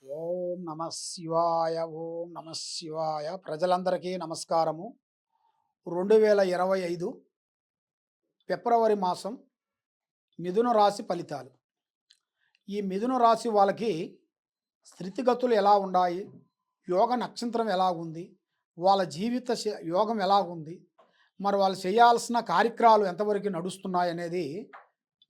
ఓం నమ శివాయ. ఓం నమ శివాయ. ప్రజలందరికీ నమస్కారము. 2025 ఫిబ్రవరి మాసం మిథున రాశి ఫలితాలు. ఈ మిథున రాశి వాళ్ళకి స్థితిగతులు ఎలా ఉన్నాయి, యోగ నక్షత్రం ఎలా ఉంది, వాళ్ళ జీవిత యోగం ఎలా ఉంది, మరి వాళ్ళు చేయాల్సిన కార్యక్రమాలు ఎంతవరకు నడుస్తున్నాయి అనేది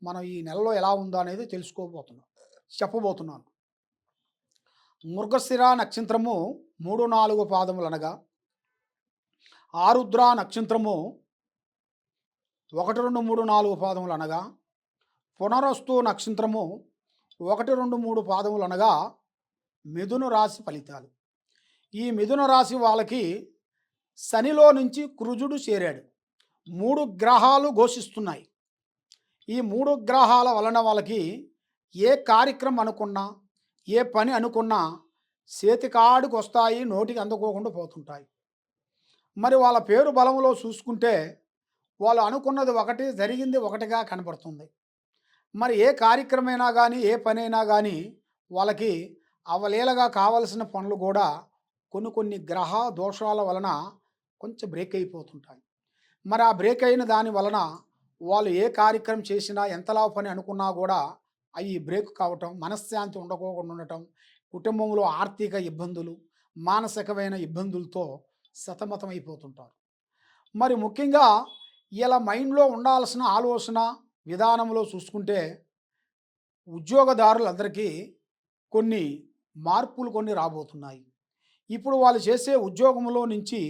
మనం ఈ నెలలో ఎలా ఉందో అనేది చెప్పబోతున్నాను. మృగశిర నక్షత్రము 3-4 పాదములు అనగా, ఆరుద్ర నక్షత్రము 1-2-3-4 పాదములు అనగా, పునరస్తు నక్షత్రము 1-2-3 పాదములు అనగా మిథున రాశి ఫలితాలు. ఈ మిథున రాశి వాళ్ళకి శనిలో నుంచి కుజుడు చేరాడు. 3 గ్రహాలు ఘోషిస్తున్నాయి. ఈ 3 గ్రహాల వలన వాళ్ళకి ఏ కార్యక్రమం అనుకున్నా, ఏ పని అనుకున్నా చేతికాడికి వస్తాయి, నోటికి అందుకోకుండా పోతుంటాయి. మరి వాళ్ళ పేరు బలంలో చూసుకుంటే వాళ్ళు అనుకున్నది ఒకటి, జరిగింది ఒకటిగా కనపడుతుంది. మరి ఏ కార్యక్రమైనా కానీ, ఏ పనైనా కానీ వాళ్ళకి అవలీలగా కావలసిన పనులు కూడా కొన్ని గ్రహ దోషాల వలన కొంచెం బ్రేక్ అయిపోతుంటాయి. మరి ఆ బ్రేక్ అయిన దాని వలన వాళ్ళు ఏ కార్యక్రమం చేసినా, ఎంతలా పని అనుకున్నా కూడా అవి బ్రేక్ కావటం, మనశ్శాంతి ఉండకోకుండా ఉండటం, కుటుంబంలో ఆర్థిక ఇబ్బందులు, మానసికమైన ఇబ్బందులతో సతమతం అయిపోతుంటారు. మరి ముఖ్యంగా ఇలా మైండ్లో ఉండాల్సిన ఆలోచన విధానంలో చూసుకుంటే ఉద్యోగదారులందరికీ కొన్ని మార్పులు రాబోతున్నాయి. ఇప్పుడు వాళ్ళు చేసే ఉద్యోగంలో నుంచి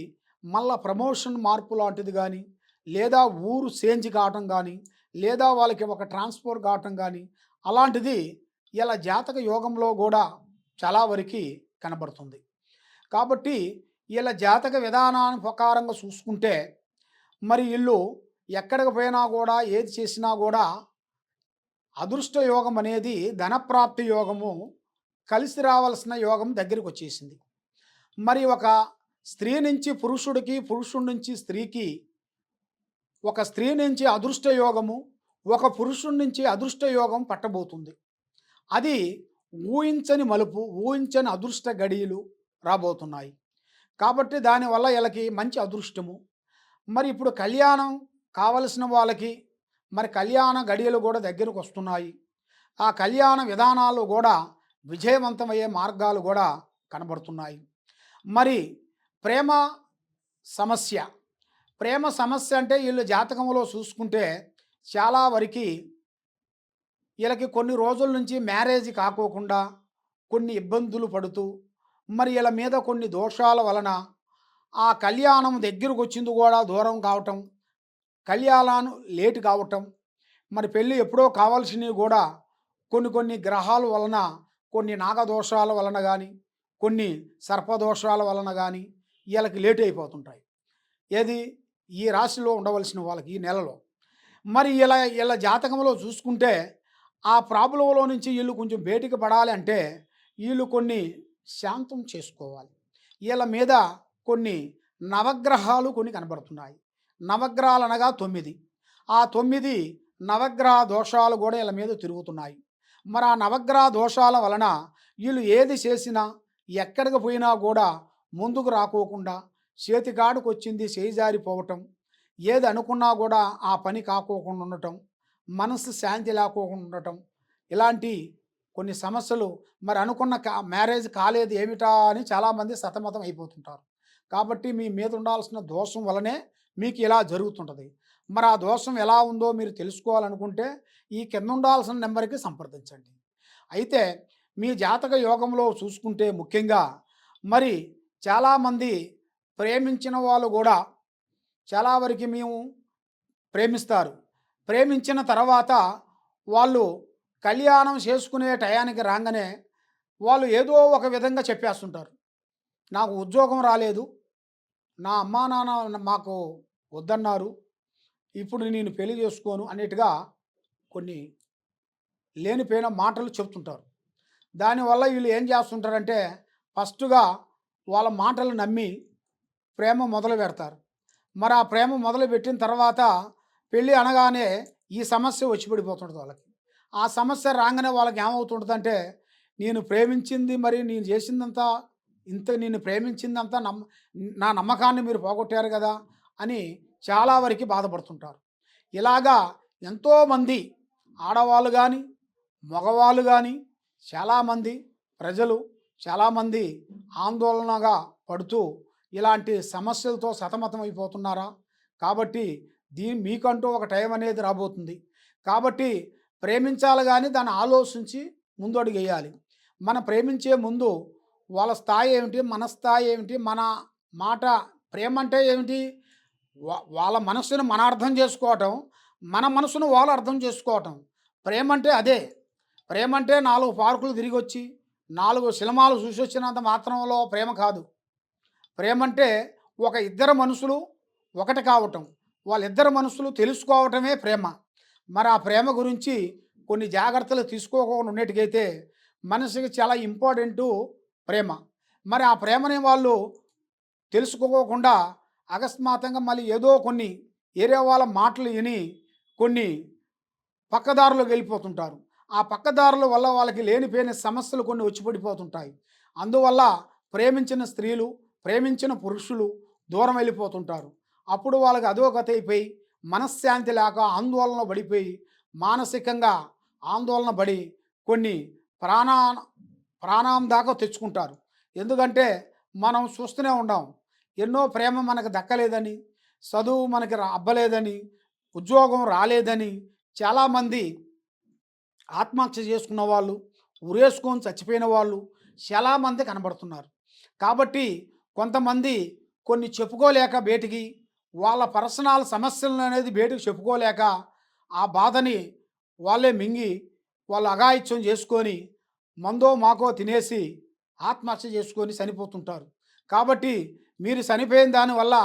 మళ్ళా ప్రమోషన్ మార్పు లాంటిది కానీ, లేదా ఊరు చేంజ్ కావటం కానీ, లేదా వాళ్ళకి ఒక ట్రాన్స్ఫర్ కావటం కానీ, అలాంటిది ఇలా జాతక యోగంలో కూడా చాలా వరకు కనబడుతుంది. కాబట్టి ఇలా జాతక విధానాన్ని ప్రకారంగా చూసుకుంటే మరి వీళ్ళు ఎక్కడికి పోయినా కూడా, ఏది చేసినా కూడా అదృష్ట యోగం అనేది, ధనప్రాప్తి యోగము కలిసి రావాల్సిన యోగం దగ్గరికి వచ్చేసింది. మరి ఒక స్త్రీ నుంచి పురుషుడికి, పురుషుడి నుంచి స్త్రీకి, ఒక స్త్రీ నుంచి అదృష్ట యోగము, ఒక పురుషుడి నుంచి అదృష్ట యోగం పట్టబోతుంది. అది ఊహించని మలుపు, ఊహించని అదృష్ట గడియలు రాబోతున్నాయి. కాబట్టి దానివల్ల వీళ్ళకి మంచి అదృష్టము. మరి ఇప్పుడు కళ్యాణం కావలసిన వాళ్ళకి మరి కళ్యాణ గడియలు కూడా దగ్గరకు వస్తున్నాయి. ఆ కళ్యాణ విధానాలు కూడా విజయవంతమయ్యే మార్గాలు కూడా కనబడుతున్నాయి. మరి ప్రేమ సమస్య, ప్రేమ సమస్య అంటే వీళ్ళు జాతకంలో చూసుకుంటే చాలా వరకు వీళ్ళకి కొన్ని రోజుల నుంచి మ్యారేజ్ కాకోకుండా కొన్ని ఇబ్బందులు పడుతూ, మరి వీళ్ళ మీద కొన్ని దోషాల వలన ఆ కళ్యాణం దగ్గరకు వచ్చింది కూడా దూరం కావటం, కళ్యాణం లేటు కావటం, మరి పెళ్ళి ఎప్పుడో కావాల్సినవి కూడా కొన్ని గ్రహాల వలన, కొన్ని నాగదోషాల వలన కానీ, కొన్ని సర్పదోషాల వలన కానీ వీళ్ళకి లేట్ అయిపోతుంటాయి. ఏది ఈ రాశిలో ఉండవలసిన వాళ్ళకి ఈ నెలలో. మరి వీళ్ళ జాతకంలో చూసుకుంటే ఆ ప్రాబ్లంలో నుంచి వీళ్ళు కొంచెం బయటికి పడాలి అంటే వీళ్ళు కొన్ని శాంతం చేసుకోవాలి. వీళ్ళ మీద కొన్ని నవగ్రహాలు కనబడుతున్నాయి. నవగ్రహాలు అనగా 9. ఆ 9 నవగ్రహ దోషాలు కూడా వీళ్ళ మీద తిరుగుతున్నాయి. మరి ఆ నవగ్రహ దోషాల వలన వీళ్ళు ఏది చేసినా, ఎక్కడికి పోయినా కూడా ముందుకు రాకోకుండా, చేతికాడికి వచ్చింది చేజారిపోవటం, ఏది అనుకున్నా కూడా ఆ పని కాకోకుండా ఉండటం, మనసు శాంతి లేకోకుండా ఉండటం, ఇలాంటి కొన్ని సమస్యలు. మరి అనుకున్న మ్యారేజ్ కాలేదు ఏమిటా అని చాలామంది సతమతం అయిపోతుంటారు. కాబట్టి మీ మీద ఉండాల్సిన దోషం వలనే మీకు ఇలా జరుగుతుంటుంది. మరి ఆ దోషం ఎలా ఉందో మీరు తెలుసుకోవాలనుకుంటే ఈ కింద ఉండాల్సిన నెంబర్కి సంప్రదించండి. అయితే మీ జాతక యోగంలో చూసుకుంటే ముఖ్యంగా మరి చాలామంది ప్రేమించిన వాళ్ళు కూడా చాలా వరకు మేము ప్రేమిస్తారు. ప్రేమించిన తర్వాత వాళ్ళు కళ్యాణం చేసుకునే టయానికి రాగానే వాళ్ళు ఏదో ఒక విధంగా చెప్పేస్తుంటారు. నాకు ఉద్యోగం రాలేదు, నా అమ్మా నాన్న మాకు వద్దన్నారు, ఇప్పుడు నేను పెళ్లి చేసుకోను అన్నట్టుగా కొన్ని లేనిపోయిన మాటలు చెప్తుంటారు. దానివల్ల వీళ్ళు ఏం చేస్తుంటారంటే ఫస్ట్గా వాళ్ళ మాటలు నమ్మి ప్రేమ మొదలు పెడతారు. మరి ఆ ప్రేమ మొదలుపెట్టిన తర్వాత పెళ్ళి అనగానే ఈ సమస్య వచ్చి పడిపోతుంటుంది వాళ్ళకి. ఆ సమస్య రాగానే వాళ్ళకి ఏమవుతుంటుందంటే నేను ప్రేమించింది మరి నేను చేసిందంతా నేను ప్రేమించిందంతా నా నమ్మకాన్ని మీరు పోగొట్టారు కదా అని చాలా వరకు బాధపడుతుంటారు. ఇలాగా ఎంతోమంది ఆడవాళ్ళు కానీ, మగవాళ్ళు కానీ, చాలామంది ప్రజలు చాలామంది ఆందోళనగా పడుతూ ఇలాంటి సమస్యలతో సతమతమైపోతున్నారా? కాబట్టి మీకంటూ ఒక టైం అనేది రాబోతుంది. కాబట్టి ప్రేమించాలి గానీ దాన్ని ఆలోచించి ముందడుగేయాలి. మనం ప్రేమించే ముందు వాళ్ళ స్థాయి ఏమిటి? మన స్థాయి ఏమిటి? మన మాట ప్రేమంటే ఏమిటి? వాళ్ళ మనస్సును మనం అర్థం చేసుకోవటం, మన మనసును వాళ్ళు అర్థం చేసుకోవటం. ప్రేమంటే అదే. ప్రేమంటే 4 పార్కులు తిరిగొచ్చి, 4 సినిమాలు చూసొచ్చినంత మాత్రంలో ప్రేమ కాదు. ప్రేమంటే ఒక ఇద్దరు మనుషులు ఒకటి కావటం. వాళ్ళిద్దరు మనసులు తెలుసుకోవటమే ప్రేమ. మరి ఆ ప్రేమ గురించి కొన్ని జాగ్రత్తలు తీసుకోకుండా ఉన్నట్టుగైతే మనిషికి చాలా ఇంపార్టెంటు ప్రేమ. మరి ఆ ప్రేమని వాళ్ళు తెలుసుకోకుండా అకస్మాత్తుగా మళ్ళీ ఏదో కొన్ని ఏరే వాళ్ళ మాటలు విని కొన్ని పక్కదారులోకి వెళ్ళిపోతుంటారు. ఆ పక్కదారుల వల్ల వాళ్ళకి లేనిపోయిన సమస్యలు కొన్ని వచ్చి పడిపోతుంటాయి. అందువల్ల ప్రేమించిన స్త్రీలు, ప్రేమించిన పురుషులు దూరం వెళ్ళిపోతుంటారు. అప్పుడు వాళ్ళకి అధోగతి అయిపోయి మనశ్శాంతి లేక ఆందోళన పడిపోయి మానసికంగా ఆందోళన పడి కొన్ని ప్రాణా ప్రాణం దాకా తెచ్చుకుంటారు. ఎందుకంటే మనం చూస్తూనే ఉన్నాం. ఎన్నో ప్రేమ మనకు దక్కలేదని, చదువు మనకి అబ్బలేదని, ఉద్యోగం రాలేదని చాలామంది ఆత్మహత్య చేసుకున్న వాళ్ళు, ఉరేసుకొని చచ్చిపోయిన వాళ్ళు చాలామంది కనబడుతున్నారు. కాబట్టి కొంతమంది కొన్ని చెప్పుకోలేక బయటికి వాళ్ళ పర్సనల్ సమస్యలను అనేది బయటకు చెప్పుకోలేక ఆ బాధని వాళ్ళే మింగి వాళ్ళు అఘాయిత్యం చేసుకొని మందో మాకో తినేసి ఆత్మహత్య చేసుకొని చనిపోతుంటారు. కాబట్టి మీరు చనిపోయిన దానివల్ల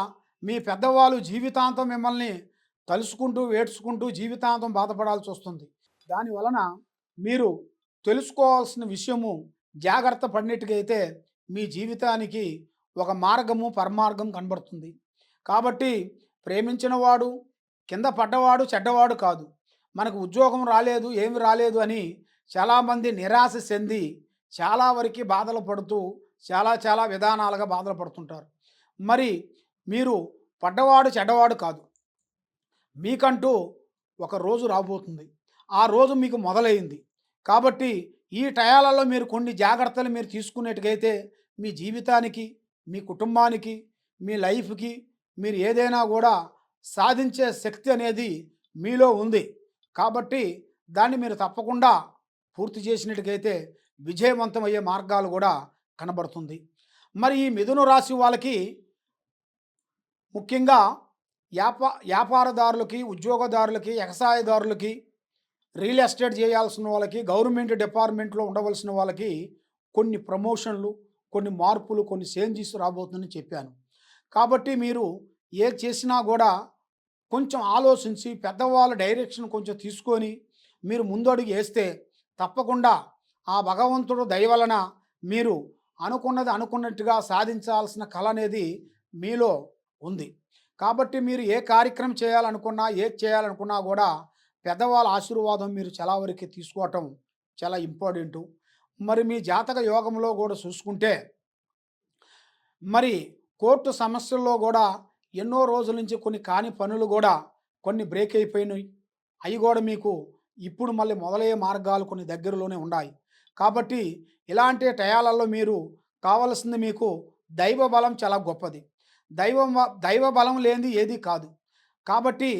మీ పెద్దవాళ్ళు జీవితాంతం మిమ్మల్ని తలుసుకుంటూ ఏడ్చుకుంటూ జీవితాంతం బాధపడాల్సి వస్తుంది. దానివలన మీరు తెలుసుకోవాల్సిన విషయము జాగ్రత్త పడినట్టుగైతే మీ జీవితానికి ఒక మార్గము పరమార్గం కనబడుతుంది. కాబట్టి ప్రేమించిన వాడు కింద పడ్డవాడు చెడ్డవాడు కాదు. మనకు ఉద్యోగం రాలేదు, ఏమి రాలేదు అని చాలామంది నిరాశ చెంది చాలా వరకు బాధలు పడుతూ చాలా విధానాలుగా బాధలు పడుతుంటారు. మరి మీరు పడ్డవాడు చెడ్డవాడు కాదు. మీకంటూ ఒక రోజు రాబోతుంది. ఆ రోజు మీకు మొదలైంది. కాబట్టి ఈ టయాలలో మీరు కొన్ని జాగ్రత్తలు మీరు తీసుకునేట్టుగైతే మీ జీవితానికి, మీ కుటుంబానికి, మీ లైఫ్‌కి మీరు ఏదైనా కూడా సాధించే శక్తి అనేది మీలో ఉంది. కాబట్టి దాన్ని మీరు తప్పకుండా పూర్తి చేసినట్టుగైతే విజయవంతమయ్యే మార్గాలు కూడా కనబడుతుంది. మరి ఈ మిథున రాశి వాళ్ళకి ముఖ్యంగా వ్యాపారదారులకి, ఉద్యోగదారులకి, వ్యవసాయదారులకి, రియల్ ఎస్టేట్ చేయాల్సిన వాళ్ళకి, గవర్నమెంట్ డిపార్ట్మెంట్లో ఉండవలసిన వాళ్ళకి కొన్ని ప్రమోషన్లు, కొన్ని మార్పులు, కొన్ని చేంజెస్ రాబోతుందని చెప్పాను. కాబట్టి మీరు ఏది చేసినా కూడా కొంచెం ఆలోచించి పెద్దవాళ్ళ డైరెక్షన్ కొంచెం తీసుకొని మీరు ముందడుగు వేస్తే తప్పకుండా ఆ భగవంతుడు దయ వలన మీరు అనుకున్నది అనుకున్నట్టుగా సాధించాల్సిన కళ అనేది మీలో ఉంది. కాబట్టి మీరు ఏ కార్యక్రమం చేయాలనుకున్నా, ఏది చేయాలనుకున్నా కూడా పెద్దవాళ్ళ ఆశీర్వాదం మీరు చాలా వరకు తీసుకోవటం చాలా ఇంపార్టెంటు. మరి మీ జాతక యోగంలో కూడా చూసుకుంటే మరి కోర్టు సమస్యల్లో కూడా ఎన్నో రోజుల నుంచి కొన్ని కాని పనులు కూడా కొన్ని బ్రేక్ అయిపోయినాయి. అవి కూడా మీకు ఇప్పుడు మళ్ళీ మొదలయ్యే మార్గాలు కొన్ని దగ్గరలోనే ఉన్నాయి. కాబట్టి ఇలాంటి టయాలలో మీరు కావలసింది మీకు దైవ బలం చాలా గొప్పది. దైవ బలం లేనిది ఏది కాదు. కాబట్టి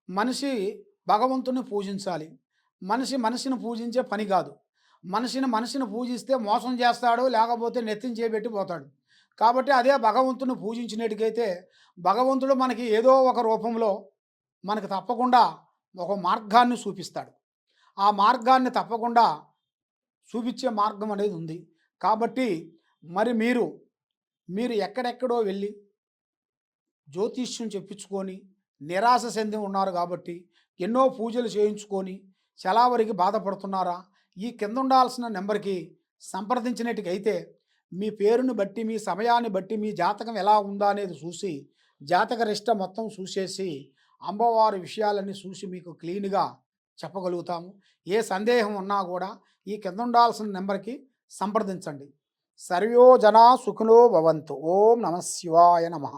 మనిషి భగవంతుని పూజించాలి. మనిషిని పూజించే పని కాదు. మనిషిని పూజిస్తే మోసం చేస్తాడు, లేకపోతే నెత్తిన చేపెట్టి పోతాడు. కాబట్టి అదే భగవంతుని పూజించినట్టుగైతే భగవంతుడు మనకి ఏదో ఒక రూపంలో మనకు తప్పకుండా ఒక మార్గాన్ని చూపిస్తాడు. ఆ మార్గాన్ని తప్పకుండా చూపించే మార్గం అనేది ఉంది. కాబట్టి మరి మీరు ఎక్కడెక్కడో వెళ్ళి జ్యోతిష్యం చెప్పించుకొని నిరాశ చెంది ఉన్నారు. కాబట్టి ఎన్నో పూజలు చేయించుకొని చాలా వరకు బాధపడుతున్నారా? ఈ కింద ఉండాల్సిన నెంబర్కి సంప్రదించినట్టుగైతే మీ పేరుని బట్టి, మీ సమయాన్ని బట్టి, మీ జాతకం ఎలా ఉందా అనేది చూసి జాతక రిష్ట మొత్తం చూసేసి అమ్మవారి విషయాలన్నీ చూసి మీకు క్లీన్గా చెప్పగలుగుతాము. ఏ సందేహం ఉన్నా కూడా ఈ కింద ఉండాల్సిన నెంబర్కి సంప్రదించండి. సర్వో జనా సుఖినో భవంతు. ఓం నమ శివాయ నమః.